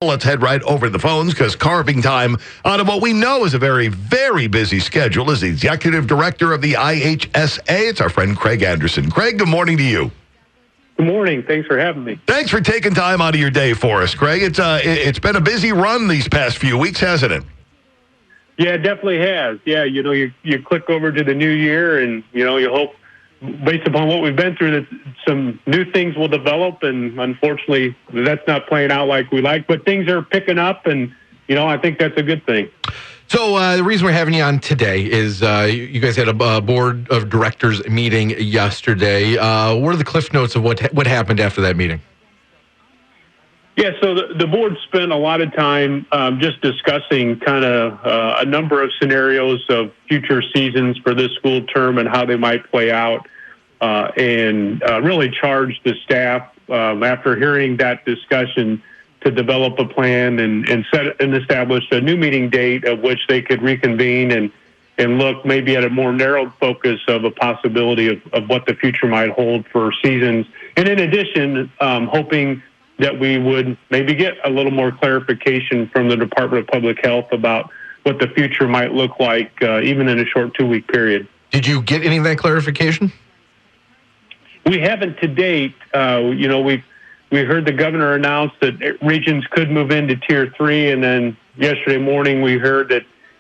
Let's head right over to the phones because carving time out of what we know is a very, very busy schedule is the executive director of the IHSA. It's our friend Craig Anderson. Craig, good morning to you. Good morning. Thanks for having me. Thanks for taking time out of your day for us, Craig. It's been a busy run these past few weeks, hasn't it? Yeah, it definitely has. Yeah, you click over to the new year and, you hope, based upon what we've been through, that some new things will develop, and unfortunately, that's not playing out like we like. But things are picking up, and I think that's a good thing. So the reason we're having you on today is you guys had a board of directors meeting yesterday. What are the cliff notes of what happened after that meeting? Yeah, so the board spent a lot of time just discussing kind of a number of scenarios of future seasons for this school term and how they might play out, and really charged the staff after hearing that discussion to develop a plan and establish a new meeting date of which they could reconvene and look maybe at a more narrowed focus of a possibility of what the future might hold for seasons. And in addition, hoping that we would maybe get a little more clarification from the Department of Public Health about what the future might look like, even in a short 2-week period. Did you get any of that clarification? We haven't to date. We heard the governor announce that regions could move into Tier 3, and then yesterday morning we heard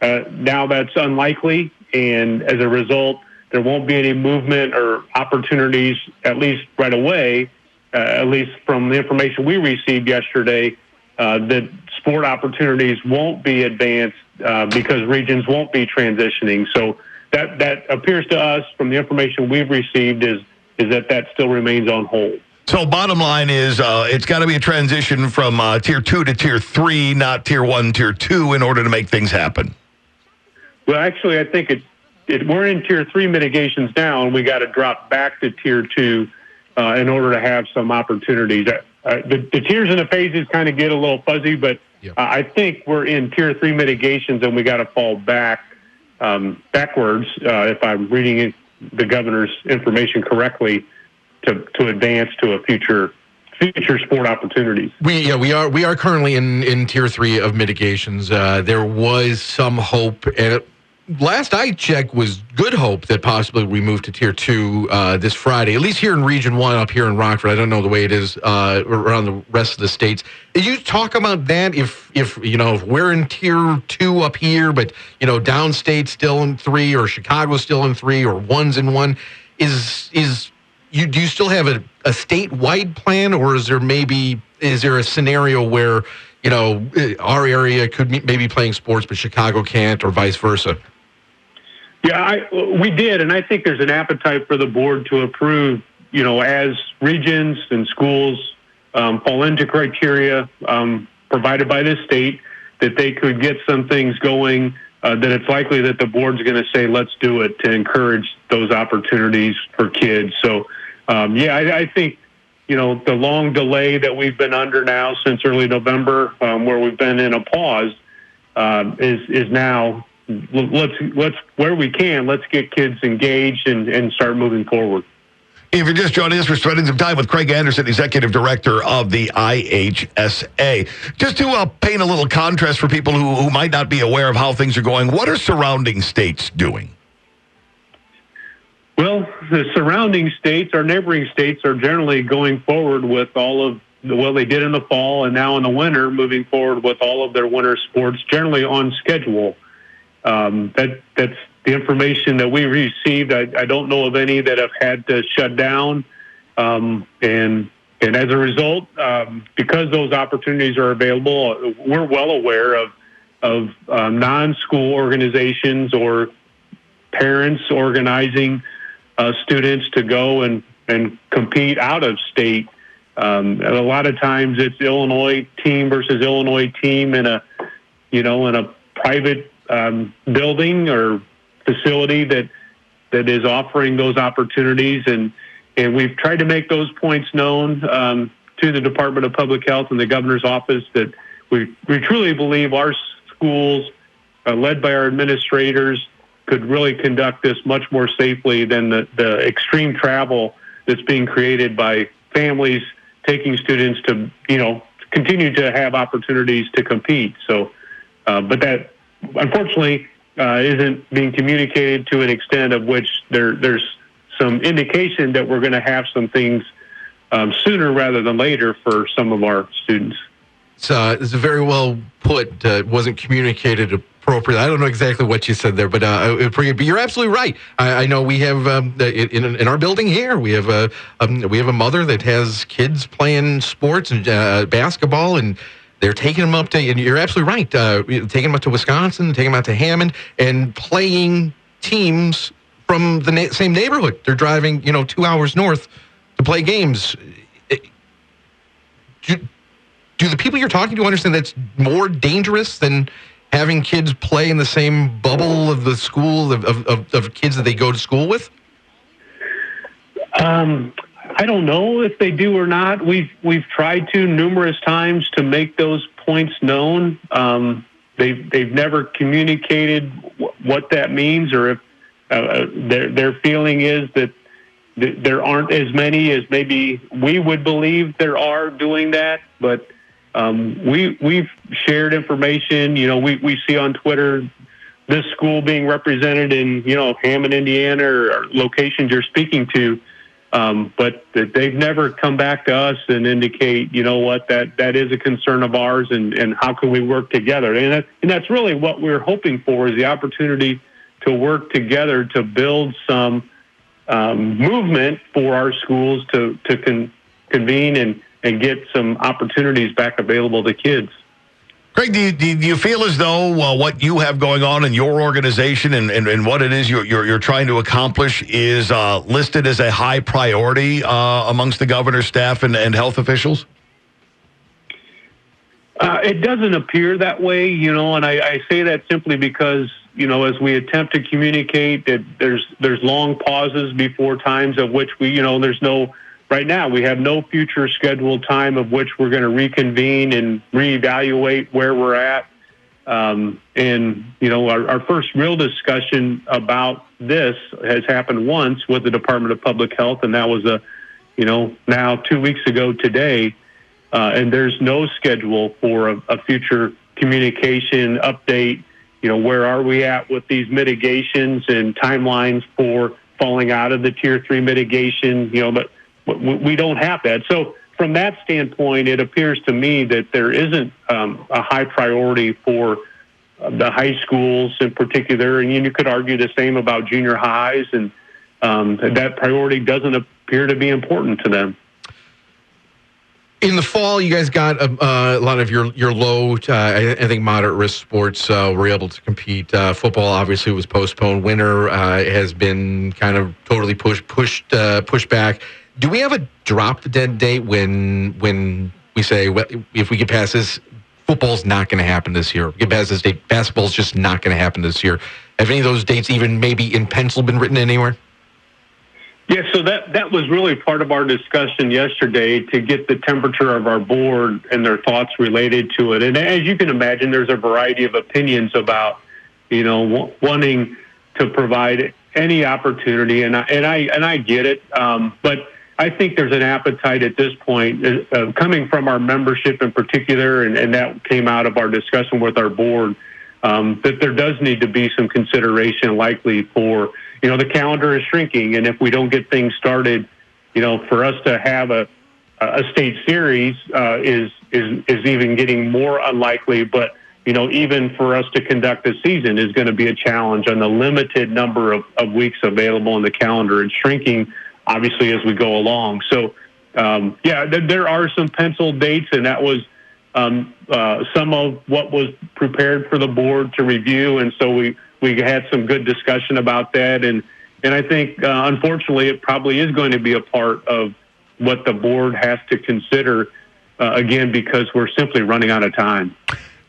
that now that's unlikely, and as a result, there won't be any movement or opportunities, at least right away, at least from the information we received yesterday, that sport opportunities won't be advanced because regions won't be transitioning. So that appears to us, from the information we've received, is that still remains on hold. So bottom line is it's got to be a transition from Tier 2 to Tier 3, not Tier 1, Tier 2, in order to make things happen. Well, actually, I think we're in Tier 3 mitigations now, and we got to drop back to Tier 2 in order to have some opportunities. The tiers and the phases kind of get a little fuzzy, but I think we're in Tier 3 mitigations, and we got to fall backwards, if I'm reading the governor's information correctly, to advance to a future sport opportunities. We are currently in Tier 3 of mitigations. There was some hope, and last I checked was good hope that possibly we move to Tier 2 this Friday, at least here in Region 1 up here in Rockford. I don't know the way it is around the rest of the states. Did you talk about that? If we're in Tier 2 up here, but downstate still in 3, or Chicago still in 3, or 1's in 1, do you still have a statewide plan, or is there a scenario where our area could maybe playing sports but Chicago can't, or vice versa? Yeah, we did, and I think there's an appetite for the board to approve, as regions and schools fall into criteria provided by the state, that they could get some things going, that it's likely that the board's going to say, let's do it, to encourage those opportunities for kids. So, I think, the long delay that we've been under now since early November, where we've been in a pause, is now, let's where we can, let's get kids engaged and start moving forward. If you're just joining us, we're spending some time with Craig Anderson, Executive Director of the IHSA. Just to paint a little contrast for people who might not be aware of how things are going, what are surrounding states doing? Well, the surrounding states, our neighboring states, are generally going forward with all of they did in the fall and now in the winter, moving forward with all of their winter sports, generally on schedule. That's the information that we received. I don't know of any that have had to shut down, and as a result, because those opportunities are available, we're well aware of non-school organizations or parents organizing students to go and compete out of state. And a lot of times it's Illinois team versus Illinois team in a private building or facility that is offering those opportunities, and we've tried to make those points known to the Department of Public Health and the governor's office, that we truly believe our schools, led by our administrators, could really conduct this much more safely than the extreme travel that's being created by families taking students to continue to have opportunities to compete. So, but that unfortunately isn't being communicated to an extent of which there's some indication that we're going to have some things sooner rather than later for some of our students. It's very well put. Wasn't communicated appropriately. I don't know exactly what you said there, but you're absolutely right. I know we have in our building here we have a mother that has kids playing sports and basketball, and they're taking them up to. And you're absolutely right. Taking them up to Wisconsin, taking them out to Hammond, and playing teams from the same neighborhood. They're driving 2 hours north to play games. Do the people you're talking to understand that's more dangerous than having kids play in the same bubble of the school of kids that they go to school with? I don't know if they do or not. We've tried to numerous times to make those points known. They've never communicated what that means, or if their feeling is that there aren't as many as maybe we would believe there are doing that, but. We've shared information. We see on Twitter this school being represented in Hammond, Indiana, or locations you're speaking to, but they've never come back to us and indicate that is a concern of ours, and how can we work together. And that's really what we're hoping for, is the opportunity to work together to build some movement for our schools to convene and get some opportunities back available to kids. Craig, do you feel as though what you have going on in your organization and what it is you're trying to accomplish is listed as a high priority amongst the governor's staff and health officials? It doesn't appear that way, and I say that simply because, as we attempt to communicate, that there's long pauses before times of which there's no. Right now, we have no future scheduled time of which we're going to reconvene and reevaluate where we're at. Our first real discussion about this has happened once with the Department of Public Health, and that was now 2 weeks ago today. And there's no schedule for a future communication update. Where are we at with these mitigations and timelines for falling out of the Tier 3 mitigation? But we don't have that. So from that standpoint, it appears to me that there isn't a high priority for the high schools in particular. And you could argue the same about junior highs, and that priority doesn't appear to be important to them. In the fall, you guys got a lot of your low, I think, moderate risk sports were able to compete. Football obviously was postponed. Winter has been kind of totally pushed back. Do we have a drop the dead date when we say, well, if we get past this, football's not going to happen this year? Get past this date, basketball's just not going to happen this year. Have any of those dates even maybe in pencil been written anywhere? Yeah, so that was really part of our discussion yesterday, to get the temperature of our board and their thoughts related to it. And as you can imagine, there's a variety of opinions about, wanting to provide any opportunity, and I get it, but I think there's an appetite at this point, coming from our membership in particular, and that came out of our discussion with our board, that there does need to be some consideration likely for, the calendar is shrinking, and if we don't get things started, for us to have a state series is even getting more unlikely. But even for us to conduct a season is going to be a challenge on the limited number of weeks available in the calendar, and shrinking obviously as we go along. So there are some penciled dates, and that was some of what was prepared for the board to review, and so we had some good discussion about that, and I think unfortunately it probably is going to be a part of what the board has to consider, again, because we're simply running out of time.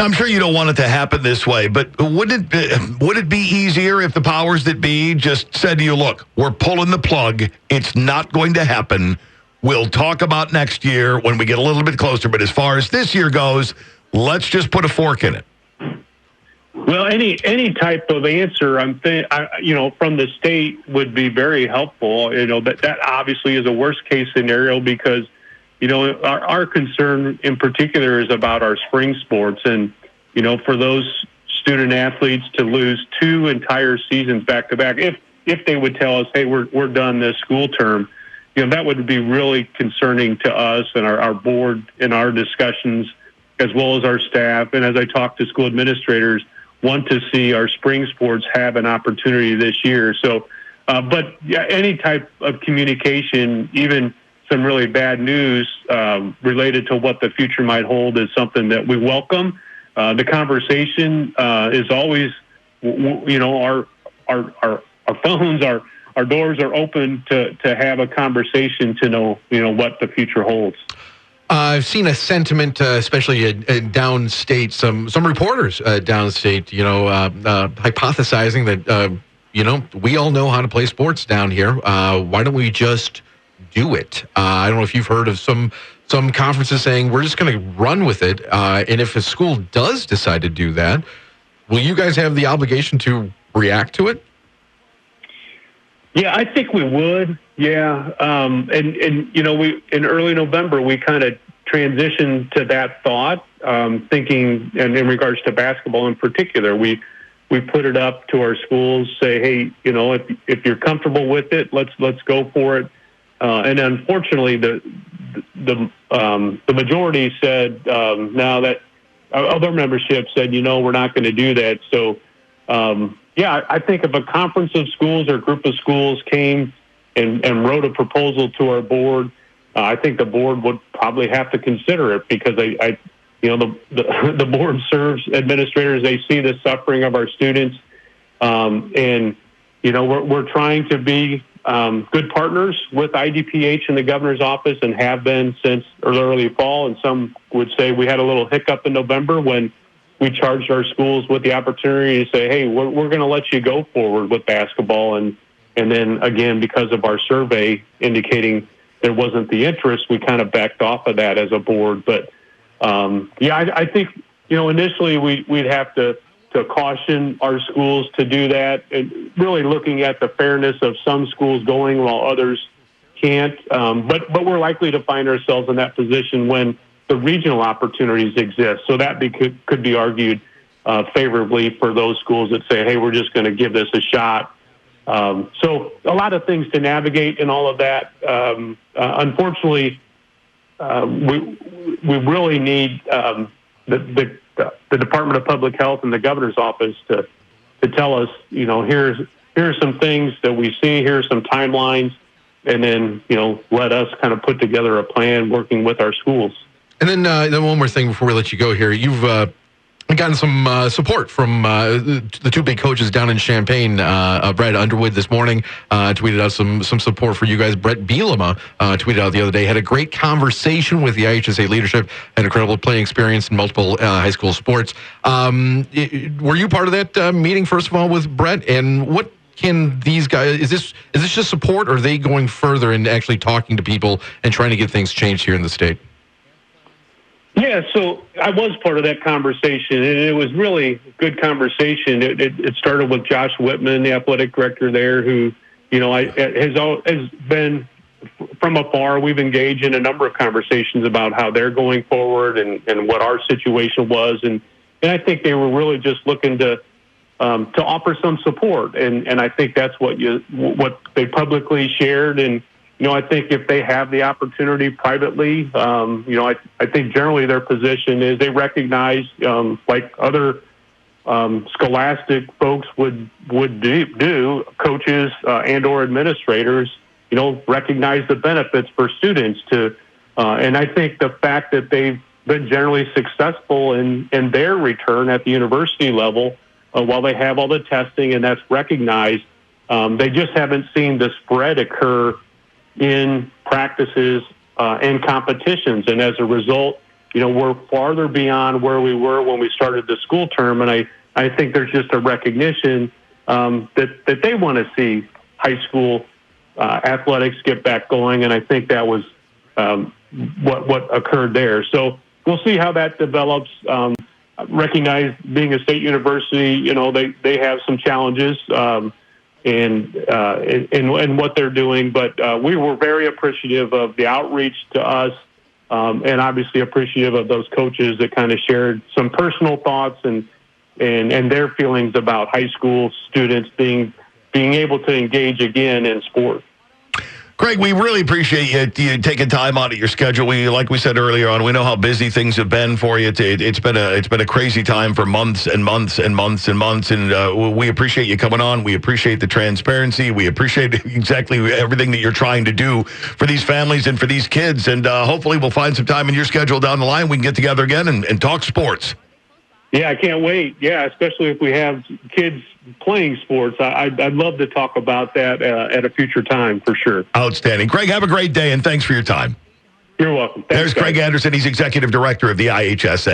I'm sure you don't want it to happen this way, but would it be easier if the powers that be just said to you, look, we're pulling the plug, it's not going to happen, we'll talk about next year when we get a little bit closer, but as far as this year goes, let's just put a fork in it? Well, any type of answer, from the state would be very helpful. But that obviously is a worst case scenario, because our concern in particular is about our spring sports. And, for those student athletes to lose 2 entire seasons back to back, if they would tell us, hey, we're done this school term, that would be really concerning to us and our board in our discussions, as well as our staff. And as I talk to school administrators, want to see our spring sports have an opportunity this year. So, but yeah, any type of communication, even some really bad news related to what the future might hold, is something that we welcome. The conversation is always, our phones, our doors are open to have a conversation to know, what the future holds. I've seen a sentiment, especially downstate, some reporters downstate, hypothesizing that, we all know how to play sports down here. Why don't we just do it? I don't know if you've heard of some conferences saying we're just going to run with it. And if a school does decide to do that, will you guys have the obligation to react to it? Yeah, I think we would. Yeah. And we, in early November, we kind of transitioned to that thought, thinking, and in regards to basketball in particular, we put it up to our schools, say, hey, if you're comfortable with it, let's go for it. And unfortunately, the majority said now that other membership said, we're not going to do that. So, I think if a conference of schools or group of schools came and wrote a proposal to our board, I think the board would probably have to consider it, because the board serves administrators. They see the suffering of our students, and we're trying to be good partners with IDPH and the governor's office, and have been since early fall. And some would say we had a little hiccup in November when we charged our schools with the opportunity to say, hey, we're going to let you go forward with basketball. And then again, because of our survey indicating there wasn't the interest, we kind of backed off of that as a board. But I think, initially we'd have to caution our schools to do that, and really looking at the fairness of some schools going while others can't. But we're likely to find ourselves in that position when the regional opportunities exist. So that could be argued favorably for those schools that say, hey, we're just going to give this a shot. So a lot of things to navigate in all of that. Unfortunately, we really need the Department of Public Health and the governor's office to tell us, here's some things that we see, here's some timelines, and then, let us kind of put together a plan working with our schools. And then one more thing before we let you go here. You've gotten some support from the 2 big coaches down in Champaign. Brad Underwood this morning tweeted out some support for you guys. Brett Bielema tweeted out the other day, had a great conversation with the IHSA leadership, and incredible playing experience in multiple high school sports. Were you part of that meeting, first of all, with Brett? And what can these guys, is this just support, or are they going further and actually talking to people and trying to get things changed here in the state? Yeah, so I was part of that conversation, and it was really a good conversation. It started with Josh Whitman, the athletic director there, who, has been from afar. We've engaged in a number of conversations about how they're going forward and what our situation was, and I think they were really just looking to offer some support, and I think that's what they publicly shared. And I think if they have the opportunity privately, I think generally their position is they recognize, like other scholastic folks would do, coaches and or administrators, recognize the benefits for students to, and I think the fact that they've been generally successful in their return at the university level, while they have all the testing and that's recognized, they just haven't seen the spread occur in practices and competitions. And as a result, we're farther beyond where we were when we started the school term. And I think there's just a recognition that they want to see high school athletics get back going. And I think that was what occurred there. So we'll see how that develops. Recognize being a state university, they have some challenges in what they're doing, but we were very appreciative of the outreach to us and obviously appreciative of those coaches that kind of shared some personal thoughts and their feelings about high school students being able to engage again in sport. Craig, we really appreciate you taking time out of your schedule. Like we said earlier on, we know how busy things have been for you. It's been a crazy time for months and months and months and months, and we appreciate you coming on. We appreciate the transparency. We appreciate exactly everything that you're trying to do for these families and for these kids. And hopefully, we'll find some time in your schedule down the line. We can get together again and talk sports. Yeah, I can't wait. Yeah, especially if we have kids playing sports. I'd love to talk about that at a future time for sure. Outstanding. Craig, have a great day, and thanks for your time. You're welcome. Thanks, There's Craig Anderson. He's Executive Director of the IHSA.